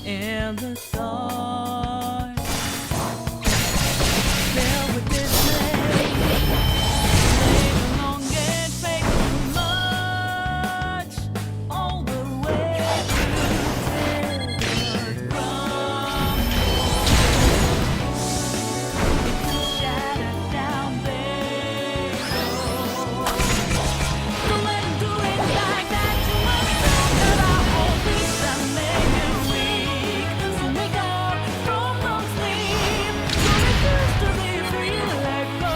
in the stars. Filled with dismay, they no longer expect too much. All the way to Taylor's Grumble. It's shattered down there. Don't let him do it like that to us. That our whole piece that make it weak. So wake up from long sleep. Don't refuse to be free, let go.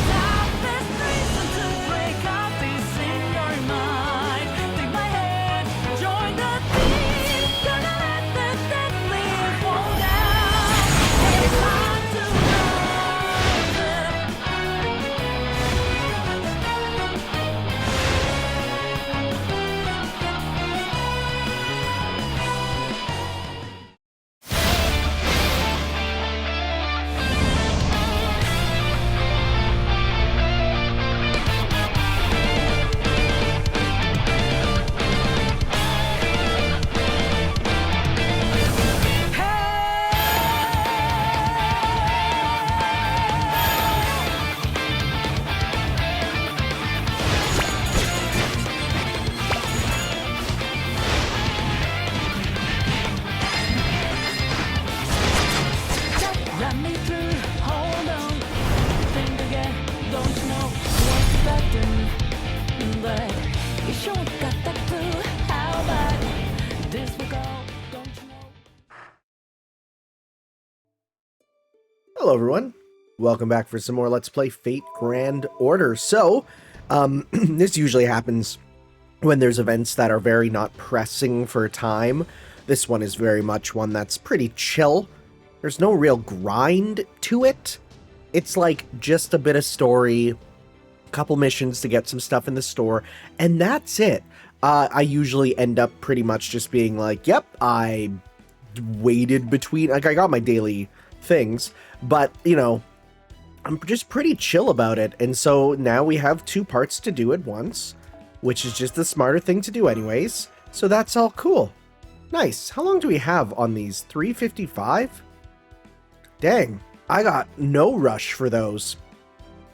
Life is reason to break out peace in your mind. Take my hand, join the team. Gonna let the deadly fall down. It's time to love them. Let me through, hold on. Think again, don't you know what's expecting? But you sure got that clue. How bad this will go, don't you know? Hello everyone, welcome back for some more Let's Play Fate Grand Order. So, this usually happens when there's events that are very not pressing for time. This one is very much one that's pretty chill. There's no real grind to it. It's like just a bit of story, a couple missions to get some stuff in the store, and that's it. I usually end up pretty much just being like, yep, I waited between, like I got my daily things, but you know, I'm just pretty chill about it. And so now we have 2 parts to do at once, which is just the smarter thing to do anyways. So that's all cool. Nice. How long do we have on these? 355? Dang, I got no rush for those.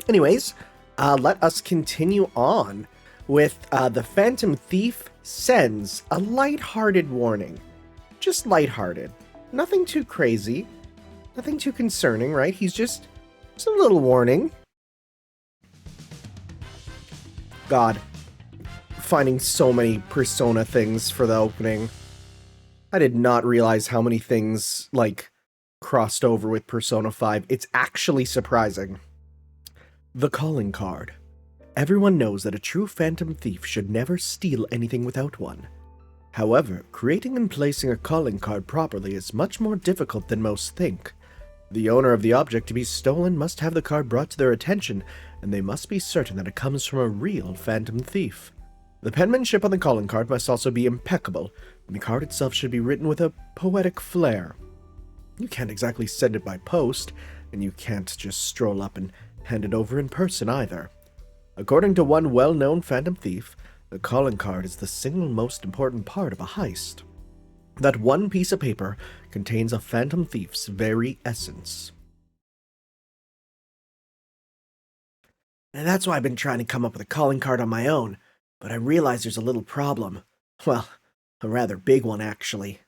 Anyways, let us continue on with the Phantom Thief sends a lighthearted warning. Just lighthearted. Nothing too crazy. Nothing too concerning, right? He's just a little warning. God, finding so many Persona things for the opening. I did not realize how many things, like, crossed over with Persona 5. It's actually surprising. The calling card. Everyone knows that a true phantom thief should never steal anything without one. However, creating and placing a calling card properly is much more difficult than most think. The owner of the object to be stolen must have the card brought to their attention, and they must be certain that it comes from a real phantom thief. The penmanship on the calling card must also be impeccable, and the card itself should be written with a poetic flair. You can't exactly send it by post, and you can't just stroll up and hand it over in person either. According to one well-known phantom thief, the calling card is the single most important part of a heist. That one piece of paper contains a phantom thief's very essence. And that's why I've been trying to come up with a calling card on my own, but I realize there's a little problem. Well, a rather big one, actually.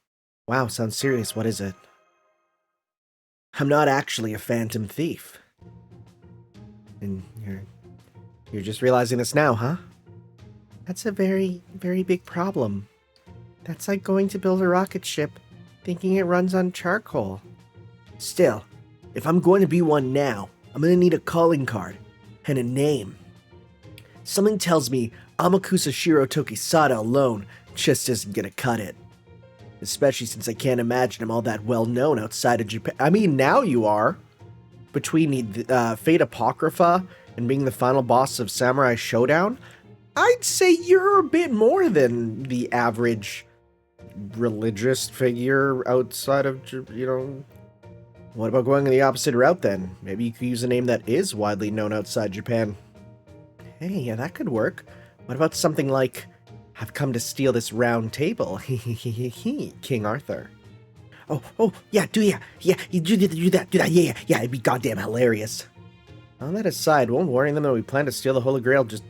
Wow, sounds serious. What is it? I'm not actually a phantom thief. And you're just realizing this now, huh? That's a very, very big problem. That's like going to build a rocket ship, thinking it runs on charcoal. Still, if I'm going to be one now, I'm going to need a calling card and a name. Something tells me Amakusa Shiro Tokisada alone just isn't going to cut it. Especially since I can't imagine him all that well known outside of Japan. I mean, now you are. Between the Fate Apocrypha and being the final boss of Samurai Showdown, I'd say you're a bit more than the average religious figure outside of, you know. What about going the opposite route then? Maybe you could use a name that is widely known outside Japan. Hey, yeah, that could work. What about something like I've come to steal this round table. King Arthur. Oh, yeah, you do that, yeah, it'd be goddamn hilarious. On that aside, won't warning them that we plan to steal the Holy Grail just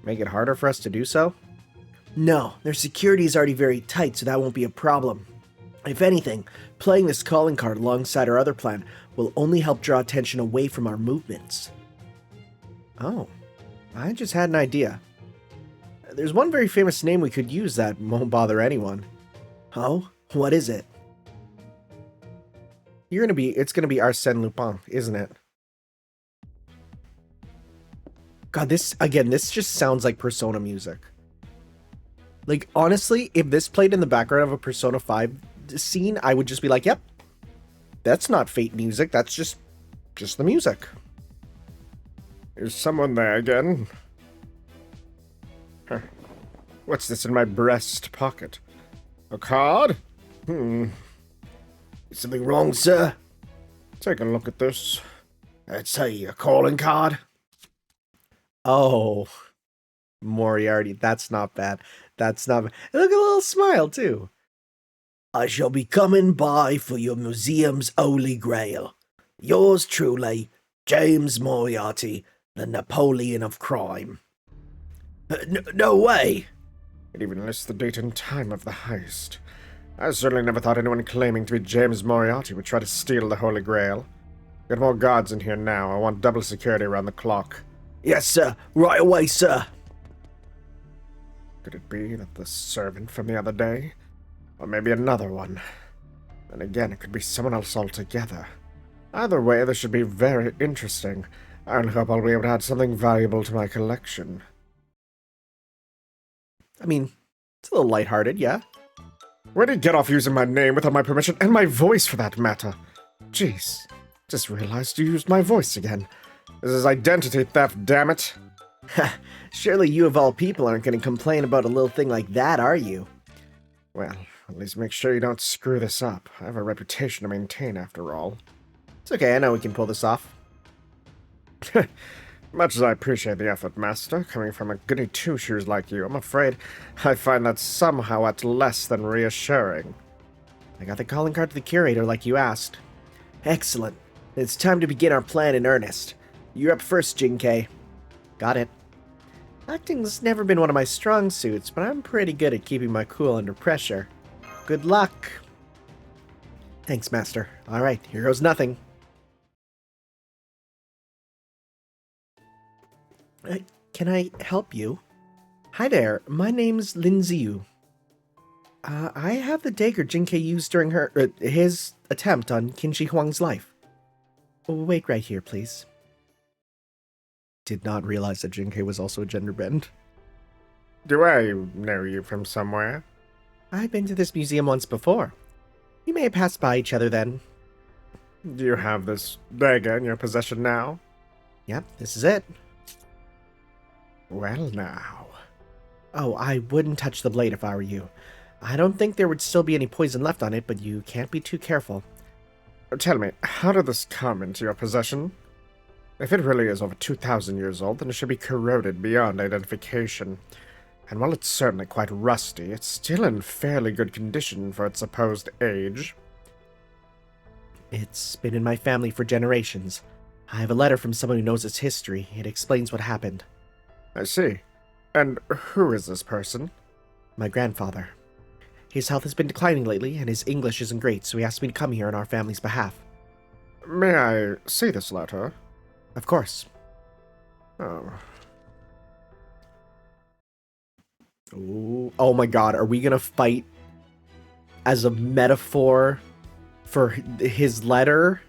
make it harder for us to do so? No, their security is already very tight, so that won't be a problem. If anything, playing this calling card alongside our other plan will only help draw attention away from our movements. Oh, I just had an idea. There's one very famous name we could use that won't bother anyone. Oh, what is it? It's gonna be Arsène Lupin, isn't it? God, this just sounds like Persona music. Like, honestly, if this played in the background of a Persona 5 scene, I would just be like, yep, that's not Fate music, that's just the music. Is someone there again? Huh. What's this in my breast pocket? A card? Is something wrong, sir? Take a look at this. It's a calling card. Oh, Moriarty, that's not bad. That's not bad. Look at a little smile, too. I shall be coming by for your museum's holy grail. Yours truly, James Moriarty, the Napoleon of crime. No way! It even lists the date and time of the heist. I certainly never thought anyone claiming to be James Moriarty would try to steal the Holy Grail. Get more guards in here now. I want double security around the clock. Yes, sir. Right away, sir. Could it be that the servant from the other day? Or maybe another one? And again, it could be someone else altogether. Either way, this should be very interesting. I only hope I'll be able to add something valuable to my collection. I mean, it's a little lighthearted, yeah? Where'd he get off using my name without my permission, and my voice for that matter? Jeez, just realized you used my voice again. This is identity theft, damn it. Surely you of all people aren't going to complain about a little thing like that, are you? Well, at least make sure you don't screw this up. I have a reputation to maintain, after all. It's okay, I know we can pull this off. Much as I appreciate the effort, Master, coming from a goody two-shoes like you, I'm afraid I find that somehow at less than reassuring. I got the calling card to the Curator like you asked. Excellent. It's time to begin our plan in earnest. You're up first, Jinkei. Got it. Acting's never been one of my strong suits, but I'm pretty good at keeping my cool under pressure. Good luck. Thanks, Master. Alright, here goes nothing. Can I help you? Hi there, my name's Lindsay Yu. I have the dagger Jinkei used during his attempt on Qinshi Huang's life. Wait right here, please. Did not realize that Jinkei was also a gender bend. Do I know you from somewhere? I've been to this museum once before. We may have passed by each other then. Do you have this dagger in your possession now? Yep, this is it. Well now. Oh, I wouldn't touch the blade if I were you. I don't think there would still be any poison left on it, but you can't be too careful. Tell me, how did this come into your possession? If it really is over 2,000 years old, then it should be corroded beyond identification. And while it's certainly quite rusty, it's still in fairly good condition for its supposed age. It's been in my family for generations. I have a letter from someone who knows its history. It explains what happened. I see. And who is this person? My grandfather. His health has been declining lately, and his English isn't great, so he asked me to come here on our family's behalf. May I see this letter? Of course. Oh. Ooh. Oh my god, are we gonna fight as a metaphor for his letter?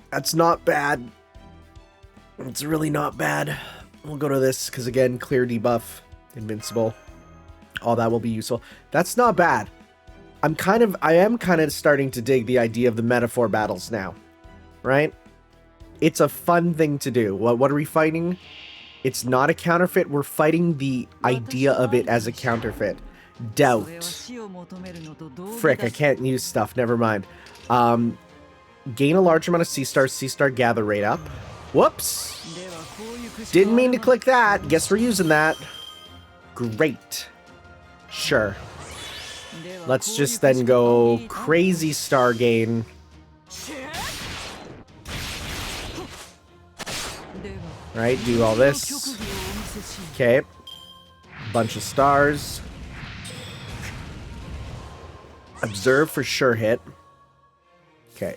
That's not bad. It's really not bad. We'll go to this, because again, clear debuff, invincible. All that will be useful. That's not bad. I am kind of starting to dig the idea of the metaphor battles now. Right? It's a fun thing to do. What are we fighting? It's not a counterfeit. We're fighting the idea of it as a counterfeit. Doubt. Frick, I can't use stuff. Never mind. Gain a large amount of C-star gather rate up. Whoops. Didn't mean to click that. Guess we're using that. Great. Sure. Let's just then go crazy star gain. Right, do all this. Okay. Bunch of stars. Observe for sure hit. Okay.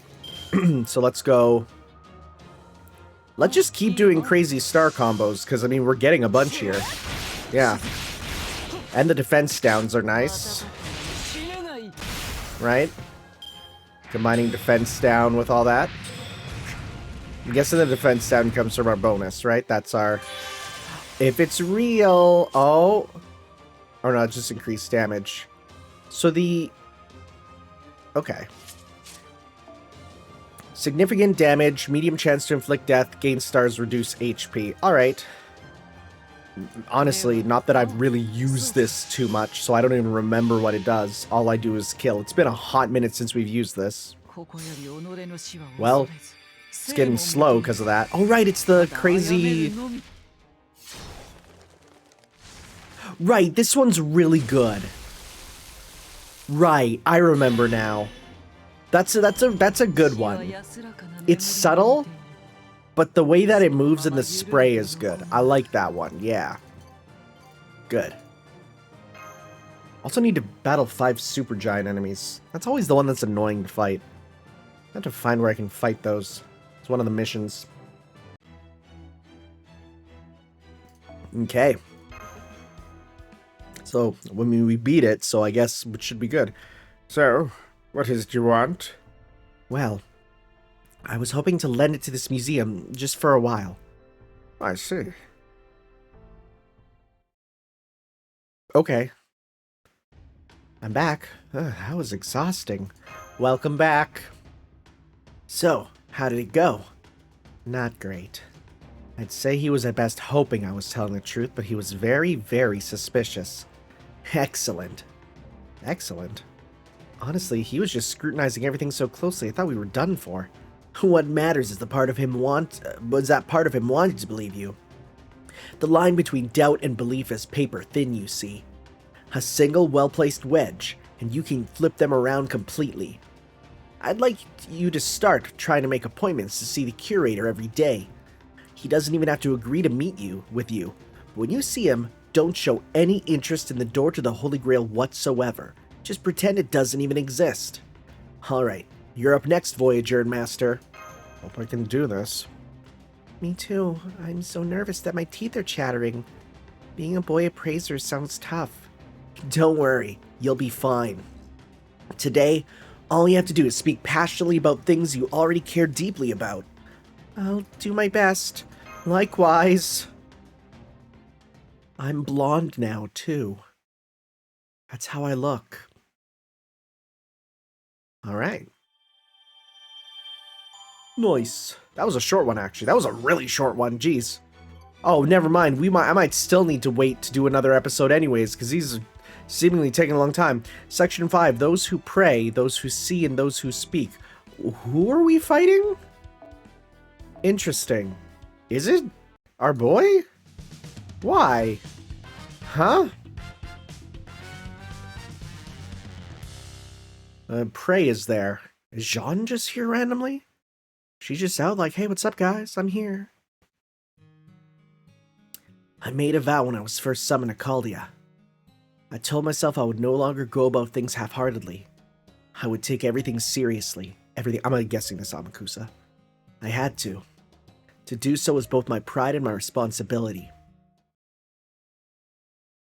So let's go. Let's just keep doing crazy star combos, because, I mean, we're getting a bunch here. Yeah. And the defense downs are nice. Right? Combining defense down with all that. I'm guessing the defense down comes from our bonus, right? That's our... If it's real... Oh. Or no, just increased damage. So the... Okay. Significant damage, medium chance to inflict death, gain stars, reduce HP. Alright. Honestly, not that I've really used this too much, so I don't even remember what it does. All I do is kill. It's been a hot minute since we've used this. Well, it's getting slow because of that. Oh, right, it's the crazy... Right, this one's really good. Right, I remember now. That's a good one. It's subtle, but the way that it moves in the spray is good. I like that one, yeah. Good. Also need to battle 5 super giant enemies. That's always the one that's annoying to fight. I have to find where I can fight those. It's one of the missions. Okay. So, when we beat it, so I guess it should be good. So, what is it you want? Well, I was hoping to lend it to this museum just for a while. I see. Okay. I'm back. That was exhausting. Welcome back. So, how did it go? Not great. I'd say he was at best hoping I was telling the truth, but he was very, very suspicious. Excellent. Excellent. Honestly, he was just scrutinizing everything so closely I thought we were done for. What matters is the part of him was that part of him wanted to believe you. The line between doubt and belief is paper thin, you see. A single well-placed wedge, and you can flip them around completely. I'd like you to start trying to make appointments to see the Curator every day. He doesn't even have to agree to meet with you. But when you see him, don't show any interest in the door to the Holy Grail whatsoever. Just pretend it doesn't even exist. Alright, you're up next, Voyager and Master. Hope I can do this. Me too. I'm so nervous that my teeth are chattering. Being a boy appraiser sounds tough. Don't worry, you'll be fine. Today, all you have to do is speak passionately about things you already care deeply about. I'll do my best. Likewise. I'm blonde now, too. That's how I look. Alright. Nice. That was a short one, actually. That was a really short one, jeez. Oh, never mind. I might still need to wait to do another episode anyways, because these are seemingly taking a long time. Section 5, those who pray, those who see, and those who speak. Who are we fighting? Interesting. Is it our boy? Why? Huh? Prey is there. Is Jean just here randomly? She's just out like, hey, what's up, guys? I'm here. I made a vow when I was first summoned to Caldia. I told myself I would no longer go about things half-heartedly. I would take everything seriously. Everything. I'm guessing this, Amakusa. I had to. To do so was both my pride and my responsibility.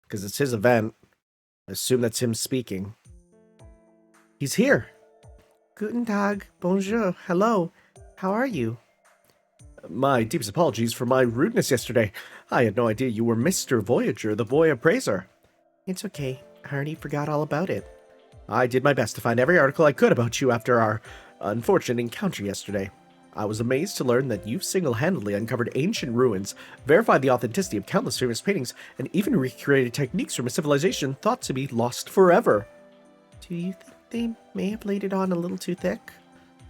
Because it's his event. I assume that's him speaking. He's here. Guten Tag. Bonjour. Hello. How are you? My deepest apologies for my rudeness yesterday. I had no idea you were Mr. Voyager, the boy appraiser. It's okay. I already forgot all about it. I did my best to find every article I could about you after our unfortunate encounter yesterday. I was amazed to learn that you've single-handedly uncovered ancient ruins, verified the authenticity of countless famous paintings, and even recreated techniques from a civilization thought to be lost forever. Do you think they may have laid it on a little too thick?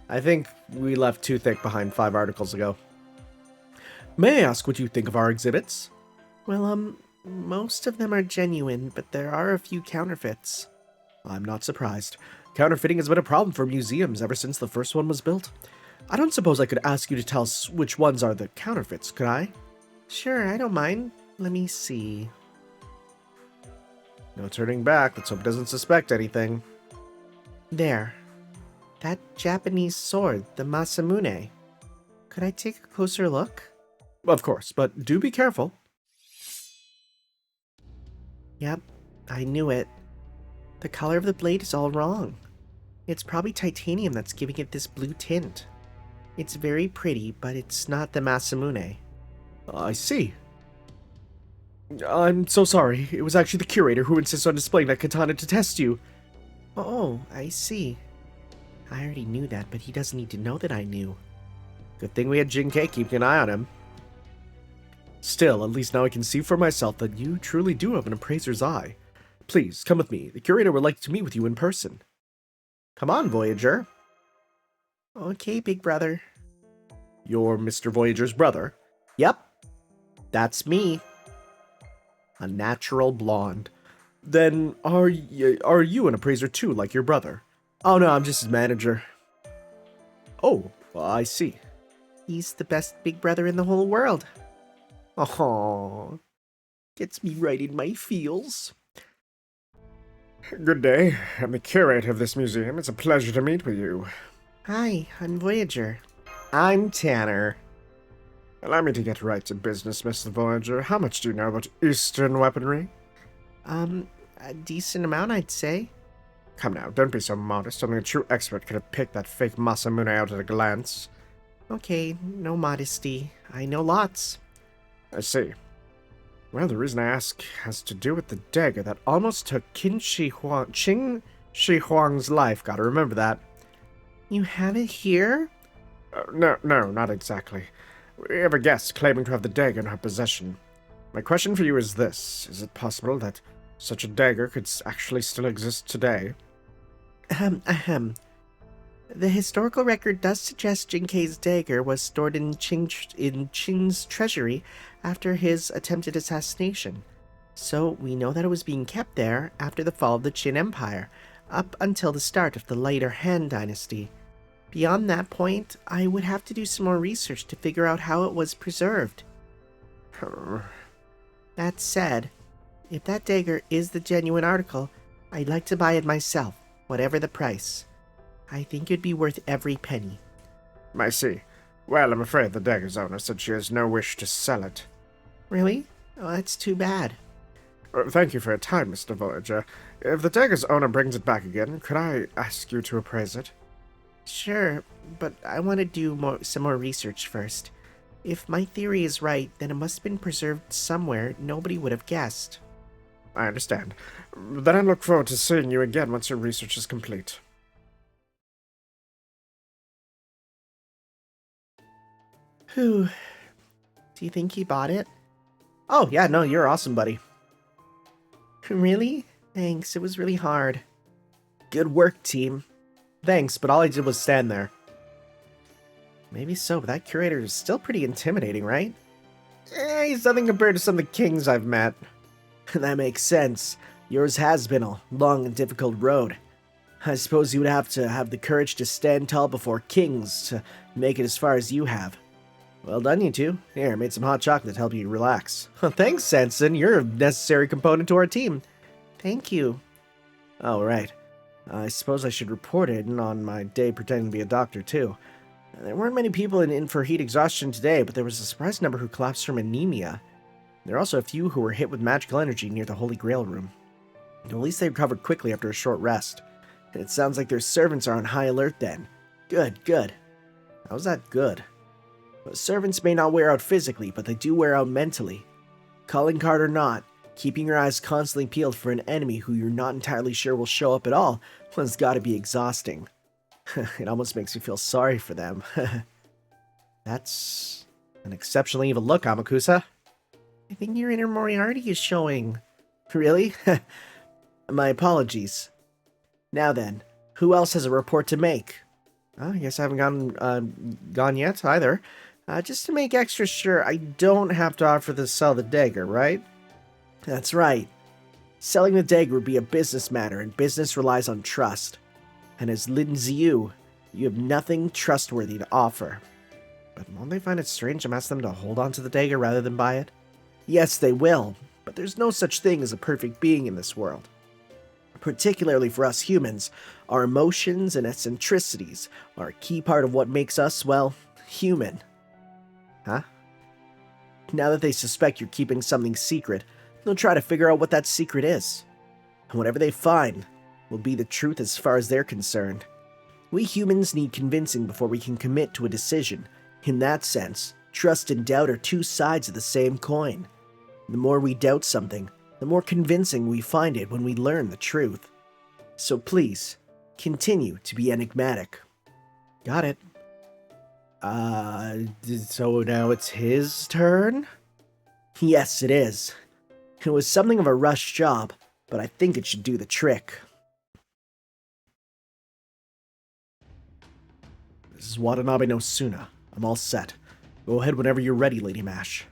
I think we left too thick behind 5 articles ago. May I ask what you think of our exhibits? Well, Most of them are genuine, but there are a few counterfeits. I'm not surprised. Counterfeiting has been a problem for museums ever since the first one was built. I don't suppose I could ask you to tell us which ones are the counterfeits, could I? Sure, I don't mind. Let me see. No turning back. Let's hope it doesn't suspect anything. There. That Japanese sword, the Masamune. Could I take a closer look? Of course, but do be careful. Yep, I knew it. The color of the blade is all wrong. It's probably titanium that's giving it this blue tint. It's very pretty, but it's not the Masamune. I see. I'm so sorry. It was actually the Curator who insists on displaying that katana to test you. Oh, I see. I already knew that, but he doesn't need to know that I knew. Good thing we had Jinkei keeping an eye on him. Still, at least now I can see for myself that you truly do have an appraiser's eye. Please, come with me. The Curator would like to meet with you in person. Come on, Voyager. Okay, big brother. You're Mr. Voyager's brother? Yep. That's me. A natural blonde. Then, are you an appraiser too, like your brother? Oh no, I'm just his manager. Oh, I see. He's the best big brother in the whole world. Oh, gets me right in my feels. Good day. I'm the curator of this museum. It's a pleasure to meet with you. Hi, I'm Voyager. I'm Tanner. Allow me to get right to business, Mr. Voyager. How much do you know about Eastern weaponry? A decent amount, I'd say. Come now, don't be so modest. Only a true expert could have picked that fake Masamune out at a glance. Okay, no modesty. I know lots. I see. Well, the reason I ask has to do with the dagger that almost took Qin Shi Huang's life. Gotta remember that. You have it here? No, not exactly. We have a guest claiming to have the dagger in her possession. My question for you is this. Is it possible that such a dagger could actually still exist today? The historical record does suggest Jinkei's dagger was stored in Qin's treasury after his attempted assassination. So we know that it was being kept there after the fall of the Qin Empire, up until the start of the later Han Dynasty. Beyond that point, I would have to do some more research to figure out how it was preserved. That said, if that dagger is the genuine article, I'd like to buy it myself, whatever the price. I think it'd be worth every penny. I see. Well, I'm afraid the dagger's owner said she has no wish to sell it. Really? Oh, that's too bad. Thank you for your time, Mr. Voyager. If the dagger's owner brings it back again, could I ask you to appraise it? Sure, but I want to do some more research first. If my theory is right, then it must have been preserved somewhere nobody would have guessed. I understand. Then I look forward to seeing you again once your research is complete. Whew. Do you think he bought it? Oh, yeah, no, you're awesome, buddy. Really? Thanks, it was really hard. Good work, team. Thanks, but all I did was stand there. Maybe so, but that curator is still pretty intimidating, right? He's nothing compared to some of the kings I've met. That makes sense. Yours has been a long and difficult road. I suppose you would have to have the courage to stand tall before kings to make it as far as you have. Well done, you two. Here, I made some hot chocolate to help you relax. Thanks, Sanson. You're a necessary component to our team. Thank you. Oh, right. I suppose I should report it on my day pretending to be a doctor, too. There weren't many people in for heat exhaustion today, but there was a surprising number who collapsed from anemia. There are also a few who were hit with magical energy near the Holy Grail room. At least they recovered quickly after a short rest. It sounds like their servants are on high alert then. Good. How's that good? Servants may not wear out physically, but they do wear out mentally. Calling card or not, keeping your eyes constantly peeled for an enemy who you're not entirely sure will show up at all has got to be exhausting. It almost makes me feel sorry for them. That's an exceptionally evil look, Amakusa. I think your inner Moriarty is showing. Really? My apologies. Now then, who else has a report to make? I guess I haven't gone yet either. Just to make extra sure, I don't have to offer to sell the dagger, right? That's right. Selling the dagger would be a business matter, and business relies on trust. And as Lin Ziyu, you have nothing trustworthy to offer. But won't they find it strange to ask them to hold on to the dagger rather than buy it? Yes, they will, but there's no such thing as a perfect being in this world. Particularly for us humans, our emotions and eccentricities are a key part of what makes us, well, human. Huh? Now that they suspect you're keeping something secret, they'll try to figure out what that secret is. And whatever they find will be the truth as far as they're concerned. We humans need convincing before we can commit to a decision. In that sense, trust and doubt are two sides of the same coin. The more we doubt something, the more convincing we find it when we learn the truth. So please, continue to be enigmatic. Got it. So now it's his turn? Yes, it is. It was something of a rush job, but I think it should do the trick. This is Watanabe no Suna. I'm all set. Go ahead whenever you're ready, Lady Mash.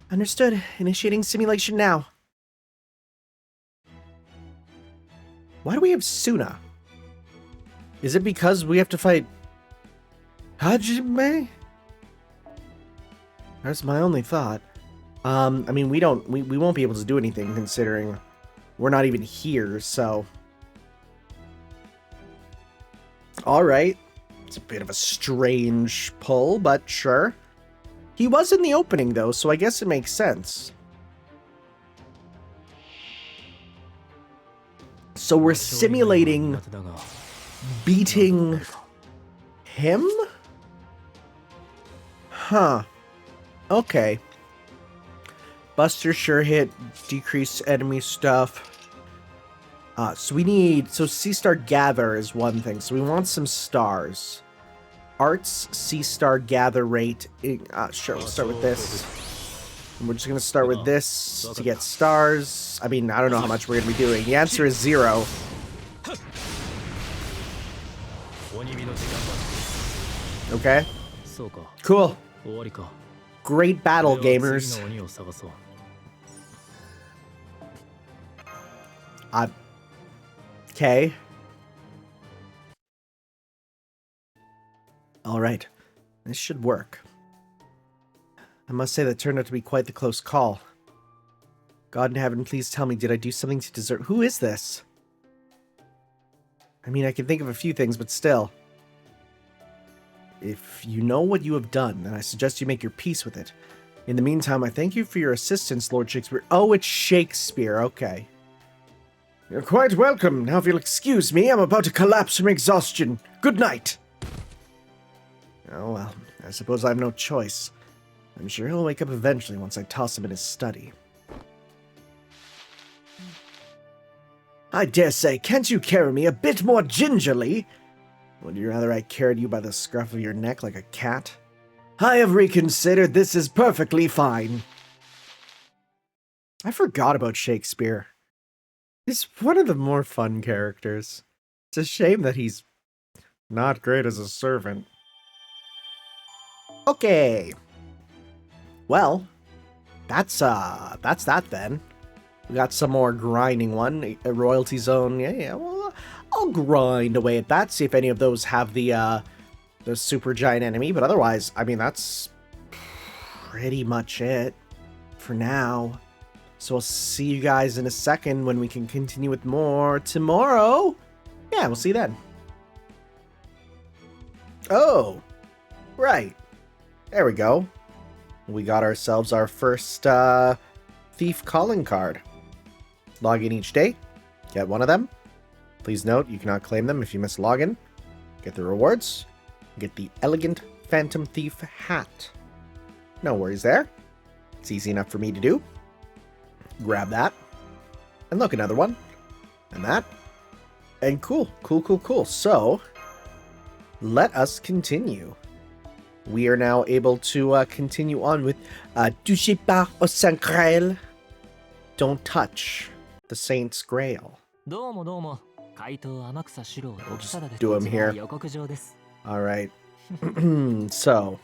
Understood. Initiating simulation now. Why do we have Suna? Is it because we have to fight Hajime? That's my only thought. I mean, we won't be able to do anything considering we're not even here, so. Alright. It's a bit of a strange pull, but sure. He was in the opening, though, so I guess it makes sense. So we're simulating beating him? Huh. Okay. Buster sure hit, decrease enemy stuff. So we need, so C-Star Gather is one thing, so we want some stars. Arts C-Star Gather rate, sure, we'll start with this. And we're just going to start with this to get stars. I mean, I don't know how much we're going to be doing. The answer is 0. Okay. Cool. Great battle, gamers. Okay. Alright. This should work. I must say that turned out to be quite the close call. God in heaven, please tell me, did I do something to deserve... Who is this? I mean, I can think of a few things, but still. If you know what you have done, then I suggest you make your peace with it. In the meantime, I thank you for your assistance, Lord Shakespeare. Oh, it's Shakespeare, okay. You're quite welcome. Now if you'll excuse me, I'm about to collapse from exhaustion. Good night. Oh well, I suppose I have no choice. I'm sure he'll wake up eventually once I toss him in his study. I dare say, can't you carry me a bit more gingerly? Would you rather I carried you by the scruff of your neck like a cat? I have reconsidered. This is perfectly fine. I forgot about Shakespeare. He's one of the more fun characters. It's a shame that he's not great as a servant. Okay. Well, that's that then. We got some more grinding one, a royalty zone. Yeah, well, I'll grind away at that, see if any of those have the super giant enemy, but otherwise, I mean, that's pretty much it for now. So I'll see you guys in a second when we can continue with more tomorrow. Yeah, we'll see you then. Oh, right. There we go. We got ourselves our first thief calling card. Log in each day. Get one of them. Please note, you cannot claim them if you miss login. Get the rewards. Get the elegant Phantom Thief hat. No worries there. It's easy enough for me to do. Grab that. And look, another one. And that. And cool. So, let us continue. We are now able to continue on with Touchez pas au Saint Grail. Don't touch the Saint's Grail. We'll just do them here. Alright. So,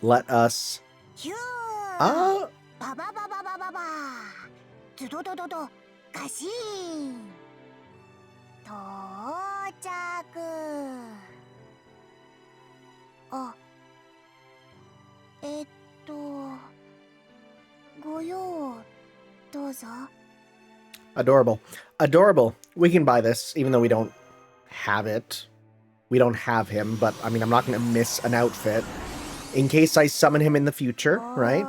let us... ズドドドドガシーン到着。あ、ご用どうぞ。 Adorable. Adorable. We can buy this, even though we don't have it. We don't have him, but I mean, I'm not going to miss an outfit in case I summon him in the future, right?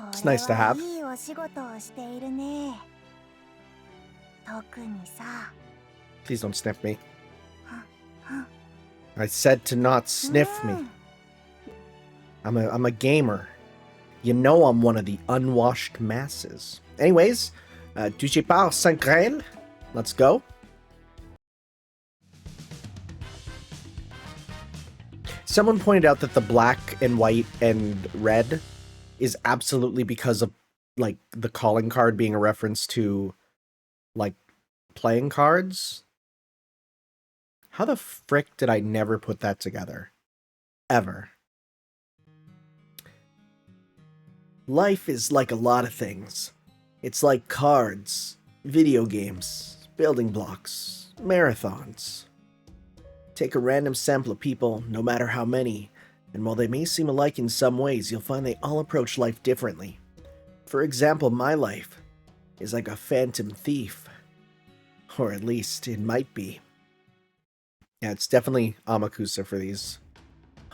It's nice to have. いいお仕事をしているね。特にさ。 Please don't sniff me. I said to not sniff me. I'm a gamer. You know I'm one of the unwashed masses. Anyways, tu sais pas 5 graines? Let's go. Someone pointed out that the black and white and red is absolutely because of, like, the calling card being a reference to, like, playing cards. How the frick did I never put that together? Ever. Life is like a lot of things. It's like cards, video games, building blocks, marathons. Take a random sample of people, no matter how many, and while they may seem alike in some ways, you'll find they all approach life differently. For example, my life is like a phantom thief. Or at least, it might be. Yeah, it's definitely Amakusa for these.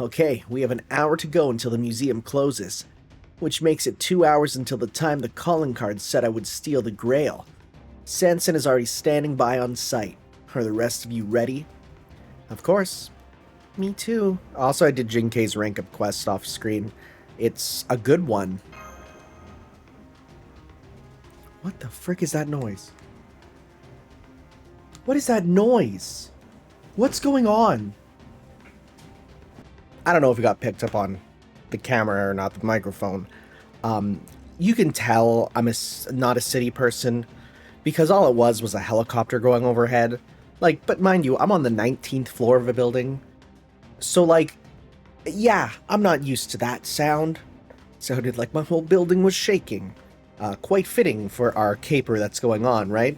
Okay, we have an hour to go until the museum closes, which makes it 2 hours until the time the calling card said I would steal the Grail. Sanson is already standing by on site. Are the rest of you ready? Of course. Me too. Also, I did Jinkei's rank up quest off screen. It's a good one. What the frick is that noise? What is that noise? What's going on? I don't know if it got picked up on the camera or not, the microphone. You can tell I'm not a city person because all it was a helicopter going overhead. Like, but mind you, I'm on the 19th floor of a building. So, like, yeah, I'm not used to that sound. Sounded like my whole building was shaking. Quite fitting for our caper that's going on, right?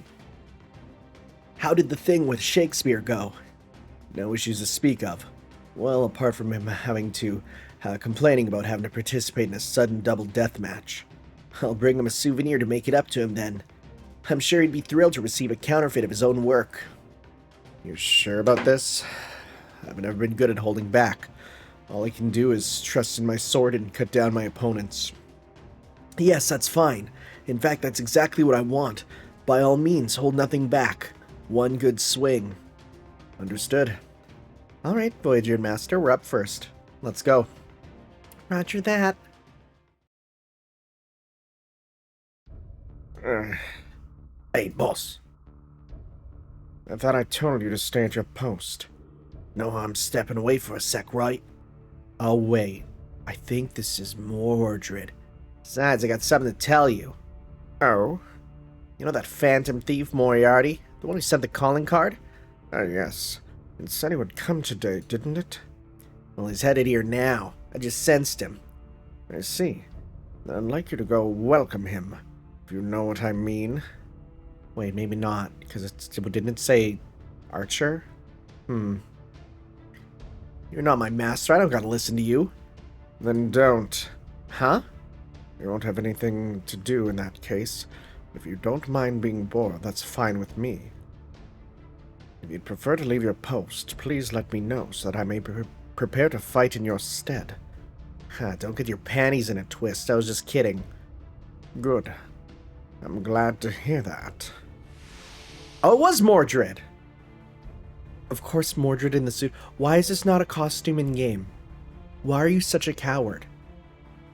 How did the thing with Shakespeare go? No issues to speak of. Well, apart from him having to, complaining about having to participate in a sudden double death match. I'll bring him a souvenir to make it up to him then. I'm sure he'd be thrilled to receive a counterfeit of his own work. You're sure about this? I've never been good at holding back. All I can do is trust in my sword and cut down my opponents. Yes, that's fine. In fact, that's exactly what I want. By all means, hold nothing back. One good swing. Understood. Alright, Voyager and Master, we're up first. Let's go. Roger that. Hey, boss. I thought I told you to stay at your post. No, I'm stepping away for a sec, right? Oh, wait. I think this is Mordred. Besides, I got something to tell you. Oh? You know that phantom thief, Moriarty? The one who sent the calling card? Oh, yes. It said he would come today, didn't it? Well, he's headed here now. I just sensed him. I see. I'd like you to go welcome him, if you know what I mean. Wait, maybe not, because didn't it say Archer? You're not my master. I don't gotta listen to you. Then don't. Huh? You won't have anything to do in that case. If you don't mind being bored, that's fine with me. If you'd prefer to leave your post, please let me know so that I may prepare to fight in your stead. Don't get your panties in a twist. I was just kidding. Good. I'm glad to hear that. Oh, it was Mordred! Of course, Mordred in the suit. Why is this not a costume in-game? Why are you such a coward?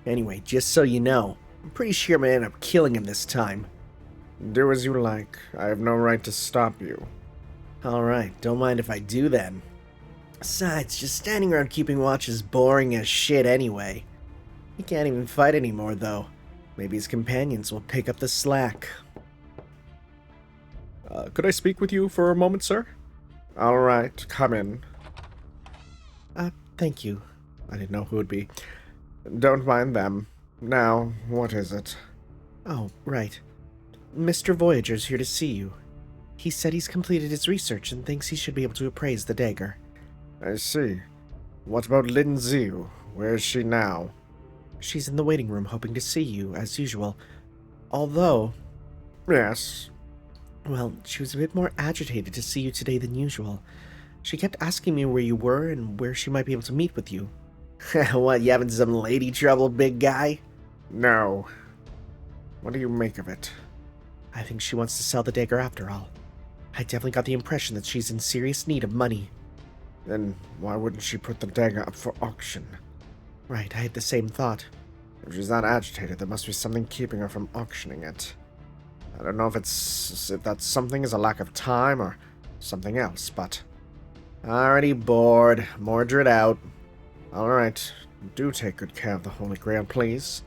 Anyway, just so you know, I'm pretty sure I'm gonna end up killing him this time. Do as you like. I have no right to stop you. Alright, don't mind if I do then. Besides, just standing around keeping watch is boring as shit anyway. He can't even fight anymore, though. Maybe his companions will pick up the slack. Could I speak with you for a moment, sir? All right, come in. Thank you. I didn't know who it would be. Don't mind them. Now, what is it? Oh, right. Mr. Voyager's here to see you. He said he's completed his research and thinks he should be able to appraise the dagger. I see. What about Lin Ziu? Where is she now? She's in the waiting room hoping to see you, as usual. Although, Yes. well, she was a bit more agitated to see you today than usual. She kept asking me where you were and where she might be able to meet with you. What, you having some lady trouble, big guy? No. What do you make of it? I think she wants to sell the dagger after all. I definitely got the impression that she's in serious need of money. Then why wouldn't she put the dagger up for auction? Right, I had the same thought. If she's that agitated, there must be something keeping her from auctioning it. I don't know if that something is a lack of time or something else, but... Already bored. Mordred out. Alright, do take good care of the Holy Grail, please.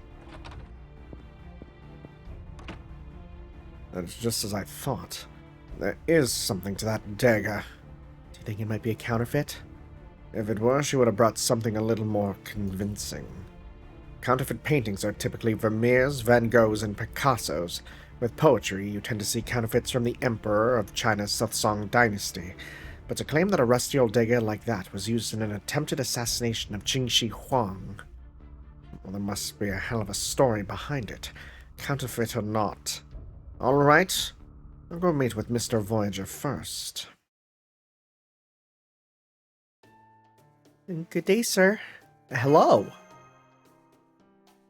That's just as I thought. There is something to that dagger. Do you think it might be a counterfeit? If it were, she would have brought something a little more convincing. Counterfeit paintings are typically Vermeers, Van Goghs, and Picassos. With poetry, you tend to see counterfeits from the Emperor of China's Song dynasty. But to claim that a rusty old dagger like that was used in an attempted assassination of Qingshi Huang, well, there must be a hell of a story behind it, counterfeit or not. Alright, I'll go meet with Mr. Voyager first. Good day, sir. Hello.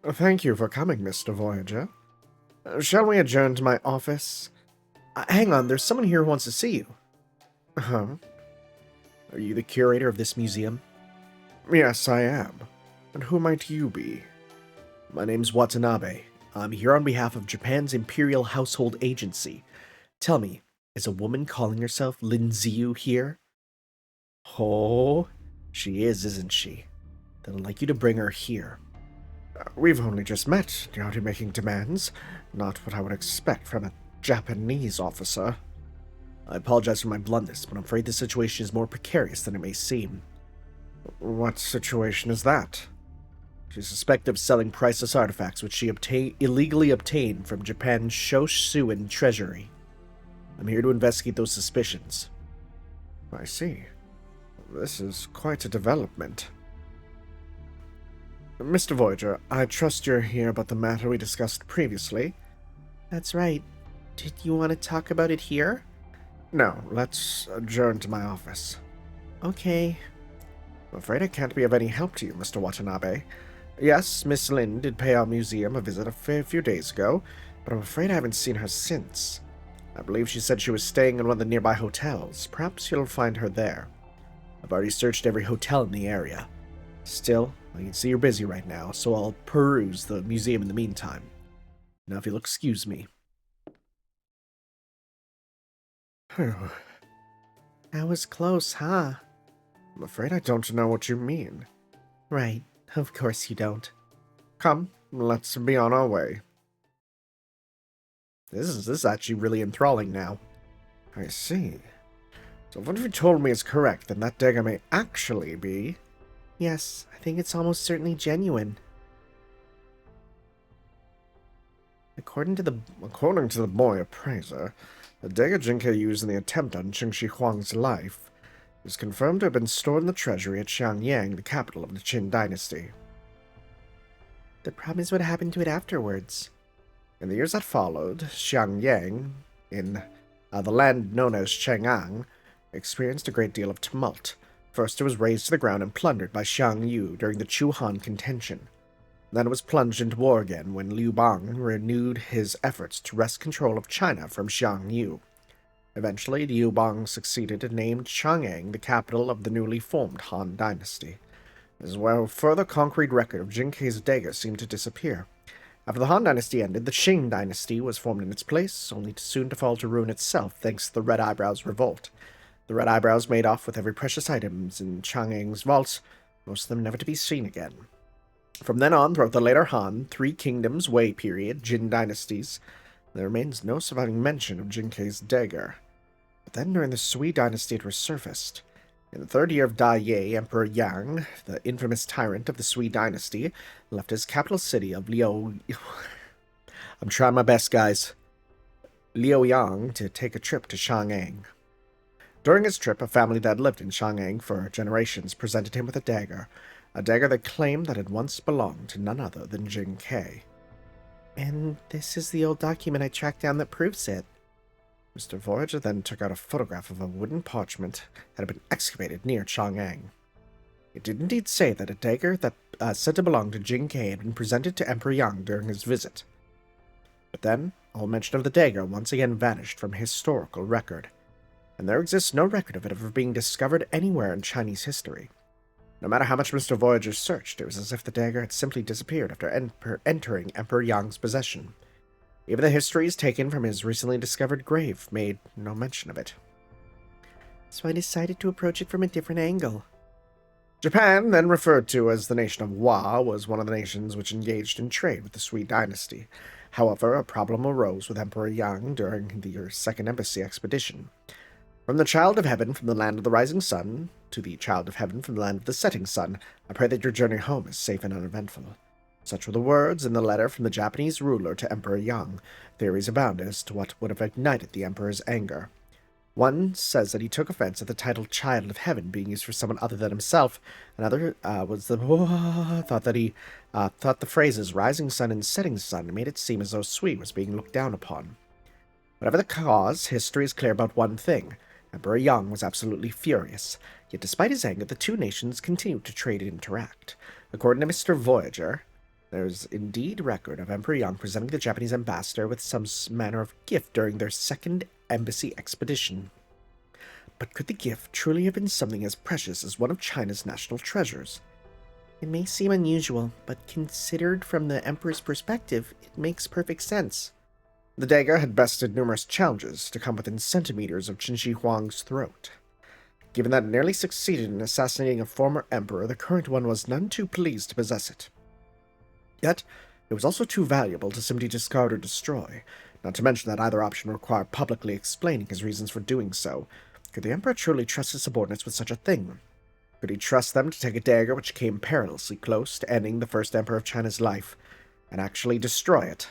Thank you for coming, Mr. Voyager. Shall we adjourn to my office? Hang on, there's someone here who wants to see you. Huh? Are you the curator of this museum? Yes, I am. And who might you be? My name's Watanabe. I'm here on behalf of Japan's Imperial Household Agency. Tell me, is a woman calling herself Lin Ziu here? Oh, she is, isn't she? Then I'd like you to bring her here. We've only just met. You're already making demands. Not what I would expect from a Japanese officer. I apologize for my bluntness, but I'm afraid the situation is more precarious than it may seem. What situation is that? She's suspected of selling priceless artifacts which she illegally obtained from Japan's Shoshuin treasury. I'm here to investigate those suspicions. I see. This is quite a development. Mr. Voyager, I trust you're here about the matter we discussed previously. That's right. Did you want to talk about it here? No, let's adjourn to my office. Okay. I'm afraid I can't be of any help to you, Mr. Watanabe. Yes, Miss Lin did pay our museum a visit a few days ago, but I'm afraid I haven't seen her since. I believe she said she was staying in one of the nearby hotels. Perhaps you'll find her there. I've already searched every hotel in the area. Still, I can see you're busy right now, so I'll peruse the museum in the meantime. Now, if you'll excuse me. That was close, huh? I'm afraid I don't know what you mean. Right, of course you don't. Come, let's be on our way. This is actually really enthralling now. I see. So what if you told me is correct, then that dagger may actually be... Yes, I think it's almost certainly genuine. According to the boy appraiser, the dagger Jinkei used in the attempt on Qingshi Huang's life is confirmed to have been stored in the treasury at Xiangyang, the capital of the Qin dynasty. The problem is what happened to it afterwards. In the years that followed, Xiangyang, in the land known as Chang'an, experienced a great deal of tumult. First it was razed to the ground and plundered by Xiang Yu during the Chu-Han contention. Then it was plunged into war again when Liu Bang renewed his efforts to wrest control of China from Xiang Yu. Eventually, Liu Bang succeeded and named Chang'an the capital of the newly formed Han dynasty. As well, further concrete record of Jinkei's dagger seemed to disappear. After the Han dynasty ended, the Qing dynasty was formed in its place, only soon to fall to ruin itself thanks to the Red Eyebrows' revolt. The Red Eyebrows made off with every precious items in Chang'an's vaults, most of them never to be seen again. From then on, throughout the later Han, Three Kingdoms, Wei period, Jin dynasties, there remains no surviving mention of Jinkei's dagger. But then during the Sui dynasty it resurfaced. In the third year of Dai Ye, Emperor Yang, the infamous tyrant of the Sui dynasty, left his capital city of Liu... I'm trying my best, guys. Liaoyang to take a trip to Chang'an. During his trip, a family that had lived in Chang'an for generations presented him with a dagger they claimed that had once belonged to none other than Jing Ke. And this is the old document I tracked down that proves it. Mr. Voyager then took out a photograph of a wooden parchment that had been excavated near Chang'an. It did indeed say that a dagger that said to belong to Jing Ke had been presented to Emperor Yang during his visit. But then, all mention of the dagger once again vanished from historical record, and there exists no record of it ever being discovered anywhere in Chinese history. No matter how much Mr. Voyager searched, it was as if the dagger had simply disappeared after entering Emperor Yang's possession. Even the histories taken from his recently discovered grave made no mention of it. So I decided to approach it from a different angle. Japan, then referred to as the nation of Hua, was one of the nations which engaged in trade with the Sui dynasty. However, a problem arose with Emperor Yang during the second embassy expedition. From the child of heaven from the land of the rising sun to the child of heaven from the land of the setting sun, I pray that your journey home is safe and uneventful. Such were the words in the letter from the Japanese ruler to Emperor Yang. Theories abound as to what would have ignited the emperor's anger. One says that he took offense at the title Child of Heaven being used for someone other than himself. Another thought the phrases Rising Sun and Setting Sun made it seem as though Sui was being looked down upon. Whatever the cause, history is clear about one thing. Emperor Yang was absolutely furious. Yet despite his anger, the two nations continued to trade and interact. According to Mr. Voyager, there's indeed record of Emperor Yang presenting the Japanese ambassador with some manner of gift during their second embassy expedition. But could the gift truly have been something as precious as one of China's national treasures? It may seem unusual, but considered from the Emperor's perspective, it makes perfect sense. The dagger had bested numerous challenges to come within centimeters of Qinshi Huang's throat. Given that it nearly succeeded in assassinating a former emperor, the current one was none too pleased to possess it. Yet, it was also too valuable to simply discard or destroy, not to mention that either option required publicly explaining his reasons for doing so. Could the Emperor truly trust his subordinates with such a thing? Could he trust them to take a dagger which came perilously close to ending the first Emperor of China's life, and actually destroy it?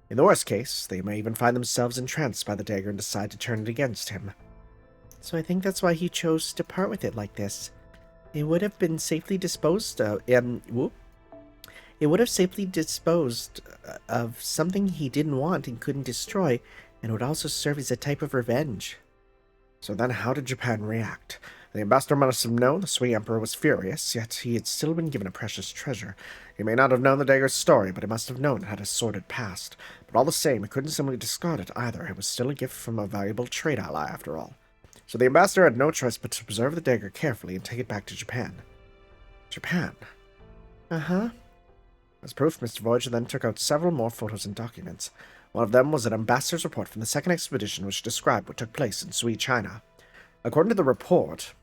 In the worst case, they may even find themselves entranced by the dagger and decide to turn it against him. So I think that's why he chose to part with it like this. It would have been safely disposed of, It would have safely disposed of something he didn't want and couldn't destroy, and would also serve as a type of revenge. So then how did Japan react? The ambassador must have known the Sui Emperor was furious, yet he had still been given a precious treasure. He may not have known the dagger's story, but he must have known it had a sordid past. But all the same, he couldn't simply discard it either. It was still a gift from a valuable trade ally, after all. So the ambassador had no choice but to preserve the dagger carefully and take it back to Japan. Japan? Uh-huh. As proof, Mr. Voyager then took out several more photos and documents. One of them was an ambassador's report from the second expedition which described what took place in Sui, China. According to the report,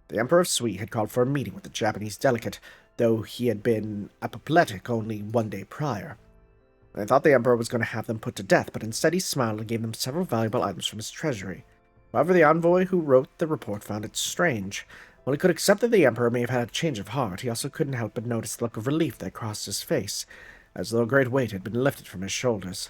the Emperor of Sui had called for a meeting with the Japanese delegate, though he had been apoplectic only 1 day prior. They thought the Emperor was going to have them put to death, but instead he smiled and gave them several valuable items from his treasury. However, the envoy who wrote the report found it strange. While he could accept that the Emperor may have had a change of heart, he also couldn't help but notice the look of relief that crossed his face, as though a great weight had been lifted from his shoulders.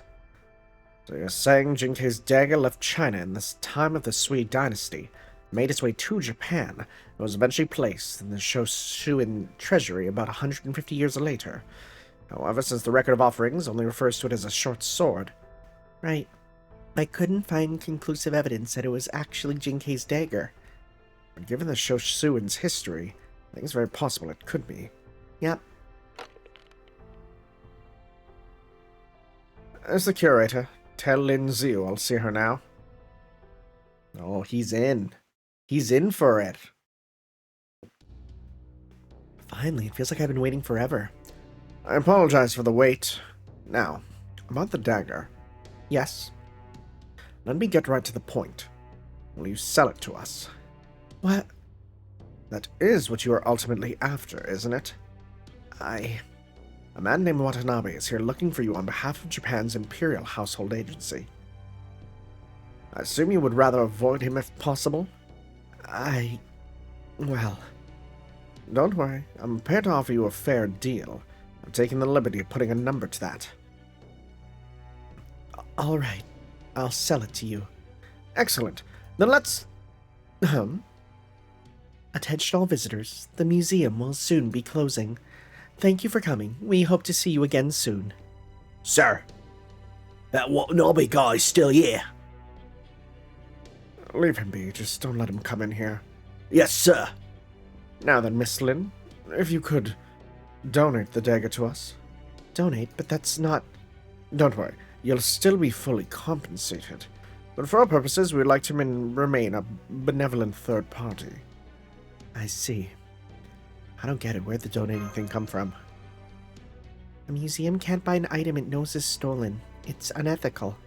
So you're saying Jinke's dagger left China in this time of the Sui dynasty, made its way to Japan, and was eventually placed in the Shoshuin treasury about 150 years later. However, since the record of offerings only refers to it as a short sword... Right. I couldn't find conclusive evidence that it was actually Jinke's dagger. But given the Shoshuin's history, I think it's very possible it could be. Yep. As the Curator, tell Lin Ziu I'll see her now. Oh, he's in. He's in for it. Finally, it feels like I've been waiting forever. I apologize for the wait. Now, about the dagger. Yes. Let me get right to the point. Will you sell it to us? What? That is what you are ultimately after, isn't it? A man named Watanabe is here looking for you on behalf of Japan's Imperial Household Agency. I assume you would rather avoid him if possible? Well... Don't worry, I'm prepared to offer you a fair deal. I'm taking the liberty of putting a number to that. All right. I'll sell it to you. Excellent. Then let's... Attention all visitors, the museum will soon be closing. Thank you for coming. We hope to see you again soon. Sir, that Watanabe guy's still here. Leave him be, just don't let him come in here. Yes, sir. Now then, Miss Lynn, if you could donate the dagger to us. Donate, but that's not... Don't worry, you'll still be fully compensated. But for our purposes, we'd like to remain a benevolent third party. I see. I don't get it. Where'd the donating thing come from? A museum can't buy an item it knows is stolen. It's unethical.